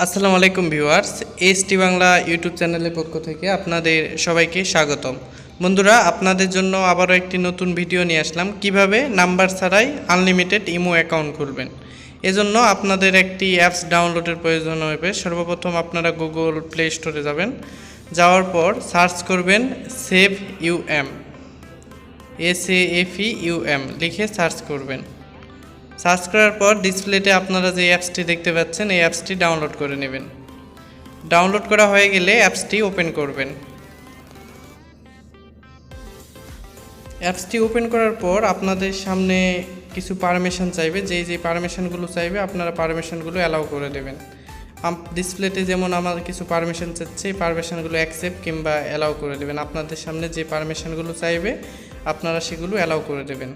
আসসালামু আলাইকুম viewers, ST Bangla YouTube চ্যানেলের পক্ষ থেকে আপনাদের সবাইকে স্বাগতম। বন্ধুরা, আপনাদের জন্য আবারও একটি নতুন ভিডিও নিয়ে আসলাম কিভাবে নাম্বার ছাড়াই আনলিমিটেড ইমো অ্যাকাউন্ট খুলবেন। এজন্য আপনাদের একটি অ্যাপস ডাউনলোডের প্রয়োজন হবে। সর্বপ্রথম আপনারা গুগল প্লে স্টোরে যাবেন, যাওয়ার পর সার্চ করবেন সেভ ইউএম, SAFEUM লিখে সার্চ করবেন। সার্চ করার পর ডিসপ্লেতে আপনারা যে অ্যাপসটি দেখতে পাচ্ছেন এই অ্যাপসটি ডাউনলোড করে নেবেন। ডাউনলোড করা হয়ে গেলে অ্যাপসটি ওপেন করবেন। অ্যাপসটি ওপেন করার পর আপনাদের সামনে কিছু পারমিশন চাইবে, যেই পারমিশনগুলো চাইবে আপনারা পারমিশনগুলো অ্যালাউ করে দেবেন। ডিসপ্লেতে যেমন আমার কিছু পারমিশন চাচ্ছে, এই পারমিশনগুলো অ্যাকসেপ্ট কিংবা অ্যালাউ করে দেবেন। আপনাদের সামনে যে পারমিশনগুলো চাইবে আপনারা সেগুলো অ্যালাউ করে দেবেন।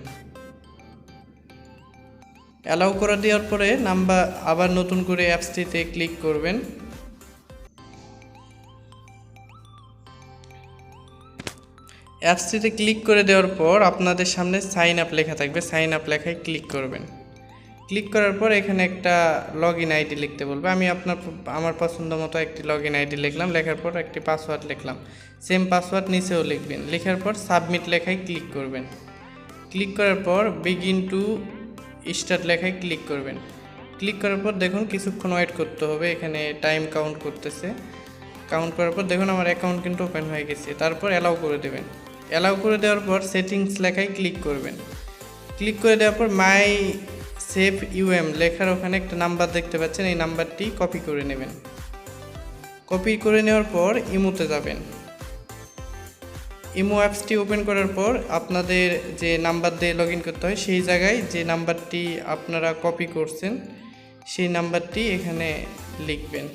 অ্যালাউ করে দেওয়ার পরে আবার নতুন করে অ্যাপসটিতে ক্লিক করবেন। অ্যাপসটিতে ক্লিক করে দেওয়ার পর আপনাদের সামনে সাইন আপ লেখা থাকবে, সাইন আপ লেখায় ক্লিক করবেন। ক্লিক করার পর এখানে একটা লগ ইন আইডি লিখতে বলবে। আমি আমার পছন্দ মতো একটি লগ ইন আইডি লিখলাম। লেখার পর একটি পাসওয়ার্ড লিখলাম, সেম পাসওয়ার্ড নিচেও লিখবেন। লেখার পর সাবমিট লেখায় ক্লিক করবেন। ক্লিক করার পর বিগিন টু স্টার্ট লেখায় ক্লিক করবেন। ক্লিক করার পর দেখুন কিছুক্ষণ ওয়েট করতে হবে, এখানে টাইম কাউন্ট করতেছে। কাউন্ট করার পর দেখুন আমার অ্যাকাউন্ট কিন্তু ওপেন হয়ে গেছে। তারপর অ্যালাউ করে দেবেন। অ্যালাউ করে দেওয়ার পর সেটিংস লেখায় ক্লিক করবেন। ক্লিক করে দেওয়ার পর মাই সেভ ইউএম লেখার ওখানে একটা নাম্বার দেখতে পাচ্ছেন, এই নাম্বারটি কপি করে নেবেন। কপি করে নেওয়ার পর ইমোতে যাবেন। ইমো অ্যাপসটি ওপেন করার পর আপনাদের যে নাম্বার দিয়ে লগ ইন করতে হয় সেই জায়গায় যে নাম্বারটি আপনারা কপি করছেন সেই নাম্বারটি এখানে লিখবেন।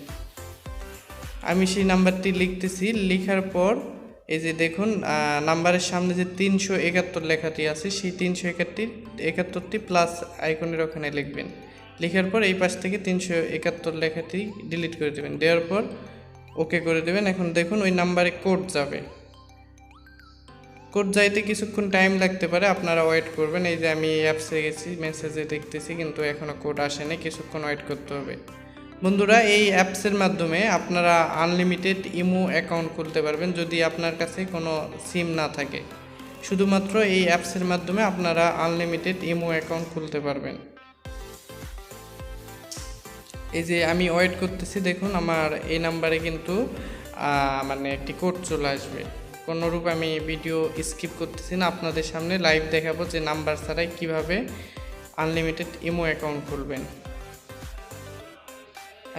আমি সেই নাম্বারটি লিখতেছি। লেখার পর এই যে দেখুন নাম্বারের সামনে যে 371 লেখাটি আছে সেই 371টি প্লাস আইকনের ওখানে লিখবেন। লেখার পর এই পাশ থেকে 371 লেখাটি ডিলিট করে দেবেন। দেওয়ার পর ওকে করে দেবেন। এখন দেখুন ওই নাম্বারে কোড যাবে। কোড যাইতে কিছুক্ষণ টাইম লাগতে পারে, আপনারা ওয়েট করবেন। এই যে আমি অ্যাপসে গেছি, মেসেজে দেখতেছি কিন্তু এখনও কোড আসেনি, কিছুক্ষণ ওয়েট করতে হবে। বন্ধুরা, এই অ্যাপসের মাধ্যমে আপনারা আনলিমিটেড ইমো অ্যাকাউন্ট খুলতে পারবেন যদি আপনার কাছে কোনো সিম না থাকে। শুধুমাত্র এই অ্যাপসের মাধ্যমে আপনারা আনলিমিটেড ইমো অ্যাকাউন্ট খুলতে পারবেন। এই যে আমি ওয়েট করতেছি, দেখুন আমার এই নাম্বারে কিন্তু একটি কোড চলে আসবে। কোনোরূপ আমি ভিডিও স্কিপ করতেছি না, আপনাদের সামনে লাইভ দেখাবো যে নাম্বার ছাড়াই কিভাবে আনলিমিটেড ইমো অ্যাকাউন্ট খুলবেন।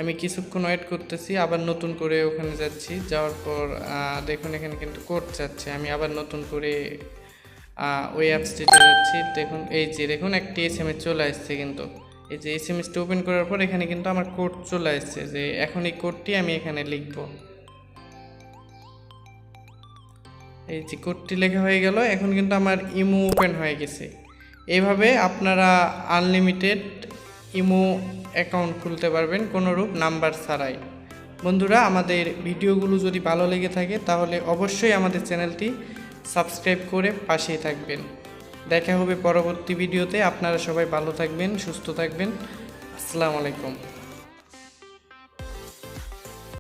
আমি কিছুক্ষণ ওয়েট করতেছি, আবার নতুন করে ওখানে যাচ্ছি। যাওয়ার পর দেখুন এখানে কিন্তু কোড চাচ্ছে। আমি আবার নতুন করে ওই অ্যাপসটিতে যাচ্ছি। দেখুন এই যে দেখুন একটি SMS চলে আসছে। কিন্তু এই যে SMSটি ওপেন করার পর এখানে কিন্তু আমার কোড চলে আসছে, যে এখন এই কোডটি আমি এখানে লিখব। এই যে কোডটি লেখা হয়ে গেল। এখন কিন্তু আমার ইমো ওপেন হয়ে গেছে। এইভাবে আপনারা আনলিমিটেড ইমো অ্যাকাউন্ট খুলতে পারবেন কোনোরূপ নাম্বার ছাড়াই। বন্ধুরা, আমাদের ভিডিওগুলো যদি ভালো লেগে থাকে তাহলে অবশ্যই আমাদের চ্যানেলটি সাবস্ক্রাইব করে পাশেই থাকবেন। দেখা হবে পরবর্তী ভিডিওতে। আপনারা সবাই ভালো থাকবেন, সুস্থ থাকবেন। আসসালামু আলাইকুম।